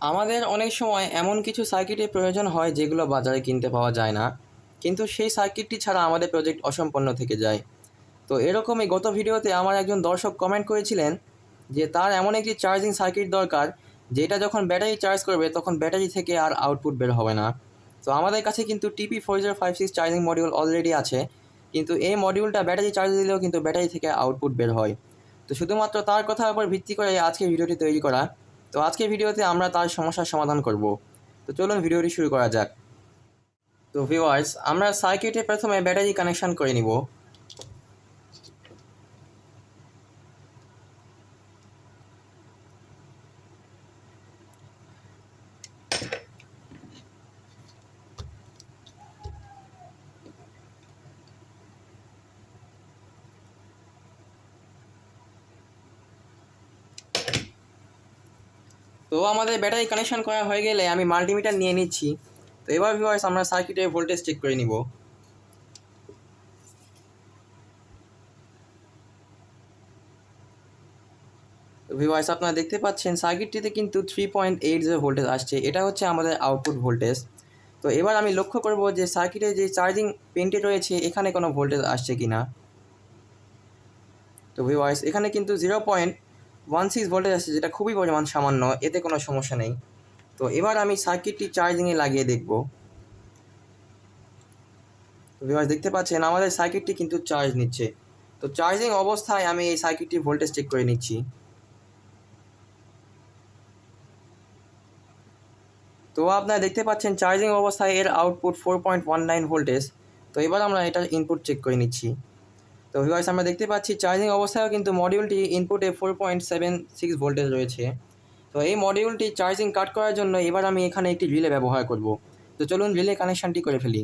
আমাদের অনেক সময় এমন কিছু সার্কিটের প্রয়োজন হয় যেগুলো বাজারে কিনতে পাওয়া যায় না, কিন্তু সেই সার্কিটটি ছাড়া আমাদের প্রজেক্ট অসম্পন্ন থেকে যায়। তো এরকমই গত ভিডিওতে আমার একজন দর্শক কমেন্ট করেছিলেন যে তার এমন একটি চার্জিং সার্কিট দরকার যেটা যখন ব্যাটারি চার্জ করবে তখন ব্যাটারি থেকে আর আউটপুট বের হবে না। তো আমাদের কাছে কিন্তু TP4056 চার্জিং মডিউল অলরেডি আছে, কিন্তু এই মডিউলটা ব্যাটারি চার্জ দিলেও কিন্তু ব্যাটারি থেকে আউটপুট বের হয়। তো শুধুমাত্র তার কথার উপর ভিত্তি করে আজকে ভিডিওটি তৈরি করা। তো আজকের ভিডিওতে আমরা তার সমস্যার সমাধান করব। তো চলুন ভিডিওটি শুরু করা যাক। তো ভিউয়ার্স, আমরা সার্কিটে প্রথমে ব্যাটারি কানেকশন করে নিব। তো আমাদের ব্যাটারি কানেকশন করা হয়ে গেলে আমি মাল্টিমিটার নিয়ে নিচ্ছি। তো এবার ভিউয়ার্স, আমরা সার্কিটের ভোল্টেজ চেক করে নিব। তো ভিউয়ার্স, আপনারা দেখতে পাচ্ছেন সার্কিটটিতে কিন্তু 3.80 ভোল্টেজ আসছে, এটা হচ্ছে আমাদের আউটপুট ভোল্টেজ। তো এবার আমি লক্ষ্য করব যে সার্কিটে যে চার্জিং পিনটি রয়েছে এখানে কোনো ভোল্টেজ আসছে কি না। তো ভিউয়ার্স, এখানে কিন্তু 0.16 ভোল্টেজ আসছে, যেটা খুবই পরিমাণ সামান্য, এতে কোনো সমস্যা নেই। তো এবার আমি সার্কিটটি চার্জিংয়ে লাগিয়ে দেখব। তো ভিউয়ার্স, দেখতে পাচ্ছেন আমাদের সার্কিটটি কিন্তু চার্জ নিচ্ছে। তো চার্জিং অবস্থায় আমি এই সার্কিটটির ভোল্টেজ চেক করে নিচ্ছি। তো আপনারা দেখতে পাচ্ছেন চার্জিং অবস্থায় এর আউটপুট 4.19 ভোল্টেজ। তো এবার আমরা এটার ইনপুট চেক করে নিচ্ছি। তো ভিউয়ার্স, আমরা দেখতে পাচ্ছি চার্জিং অবস্থায়ও কিন্তু মডিউলটি ইনপুটে 4.76 ভোল্টেজ রয়েছে। তো এই মডিউলটি চার্জিং কাট করার জন্য এবার আমি এখানে একটি রিলে ব্যবহার করব। তো চলুন রিলে কানেকশানটি করে ফেলি।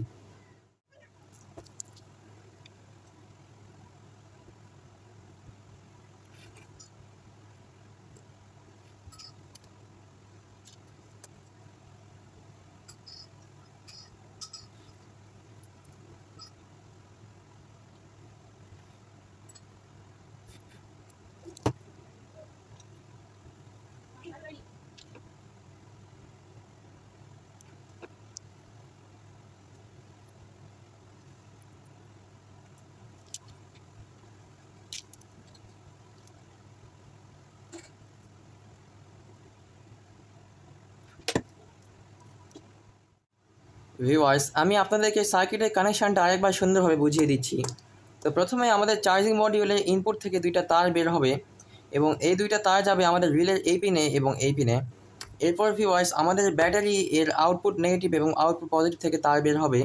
ভিউয়ার্স, আমি আপনাদেরকে সার্কিটের কানেকশানটা আরেকবার সুন্দরভাবে বুঝিয়ে দিচ্ছি। তো প্রথমে আমাদের চার্জিং মডিউলের ইনপুট থেকে দুইটা তার বের হবে এবং এই দুইটা তার যাবে আমাদের রিলের এই পিনে এবং এই পিনে। এরপর ভিউয়ার্স, আমাদের ব্যাটারি এর আউটপুট নেগেটিভ এবং আউটপুট পজিটিভ থেকে তার বের হবে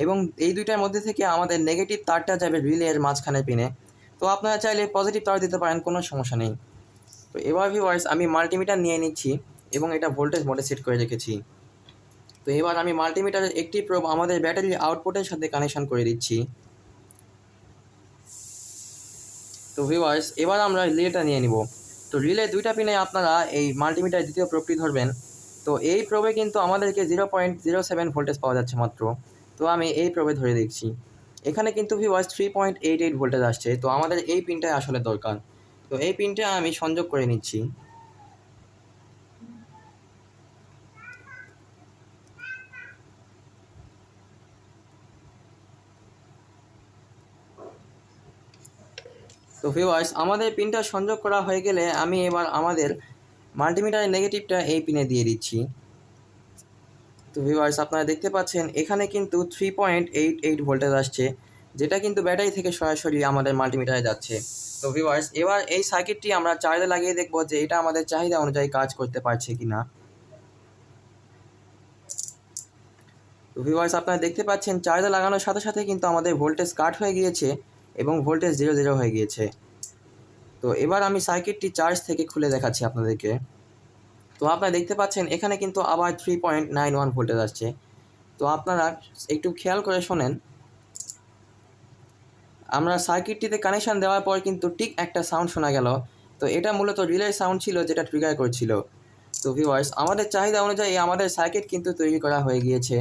এবং এই দুইটার মধ্যে থেকে আমাদের নেগেটিভ তারটা যাবে রিলের মাঝখানের পিনে। তো আপনারা চাইলে পজিটিভ তার দিতে পারেন, কোনো সমস্যা নেই। তো এবার ভিউয়ার্স, আমি মাল্টিমিটার নিয়ে নিচ্ছি এবং এটা ভোল্টেজ মোডে সেট করে রেখেছি। তো এবার আমি মাল্টিমিটারের একটি প্রোব আমাদের ব্যাটারির আউটপুটের সাথে কানেকশন করে দিচ্ছি। তো ভিউয়ার্স, এবার আমরা রিলেটা নিয়ে নিব। তো রিলে দুইটা পিনে আপনারা এই মাল্টিমিটার দ্বিতীয় প্রোবটি ধরবেন। তো এই প্রোবে কিন্তু আমাদেরকে 0.07 ভোল্টেজ পাওয়া যাচ্ছে মাত্র। তো আমি এই প্রোবে ধরে দেখছি, এখানে কিন্তু ভিউয়ার্স 3.88 ভোল্টেজ আসছে। তো আমাদের এই পিনটাই আসলে দরকার। তো এই পিনটা আমি সংযোগ করে নিচ্ছি। তো ভিউয়ার্স, আমাদের পিনটা সংযোগ করা হয়ে গেলে আমি এবার আমাদের মাল্টিমিটারের নেগেটিভটা এই পিনে দিয়ে দিচ্ছি। তো ভিউয়ার্স, আপনারা দেখতে পাচ্ছেন এখানে কিন্তু 3.88 ভোল্টেজ আসছে, যেটা কিন্তু ব্যাটারি থেকে সরাসরি আমাদের মাল্টিমিটারে যাচ্ছে। তো ভিউয়ার্স, এবার এই সার্কিটটি আমরা চার্জে লাগিয়ে দেখব যে এটা আমাদের চাহিদা অনুযায়ী কাজ করতে পারছে কি না। তো ভিউয়ার্স, আপনারা দেখতে পাচ্ছেন চার্জে লাগানোর সাথে সাথে কিন্তু আমাদের ভোল্টেজ কাট হয়ে গিয়েছে এবং ভোল্টেজ 0 হয়ে গিয়েছে। তো এবার আমি সার্কিটটি চার্জ থেকে খুলে দেখাচ্ছি আপনাদেরকে। তো আপনারা দেখতে পাচ্ছেন এখানে কিন্তু আবার 3.91 ভোল্টেজ আসছে। তো আপনারা একটু খেয়াল করে শোনেন, আমরা সার্কিটটিতে কানেকশান দেওয়ার পর কিন্তু ঠিক একটা সাউন্ড শোনা গেল। তো এটা মূলত রিলের সাউন্ড ছিল, যেটা ট্রিগার করছিল। তো ভিউয়ার্স, আমাদের চাহিদা অনুযায়ী আমাদের সার্কিট কিন্তু তৈরি করা হয়ে গিয়েছে।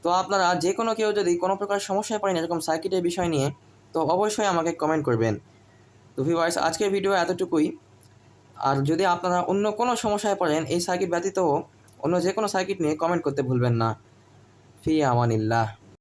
তো আপনারা যে কোনো কেউ যদি কোনো প্রকার সমস্যায় পড়েন এরকম সার্কিটের বিষয় নিয়ে, তো অবশ্যই আমাকে কমেন্ট করবেন। তো ভিউয়ার্স, আজকের ভিডিও এতটুকুই। আর যদি আপনারা অন্য কোনো সমস্যায় পড়েন এই সার্কিট ব্যতীতও, অন্য যে কোনো সার্কিট নিয়ে কমেন্ট করতে ভুলবেন না। ফি আমানিল্লাহ।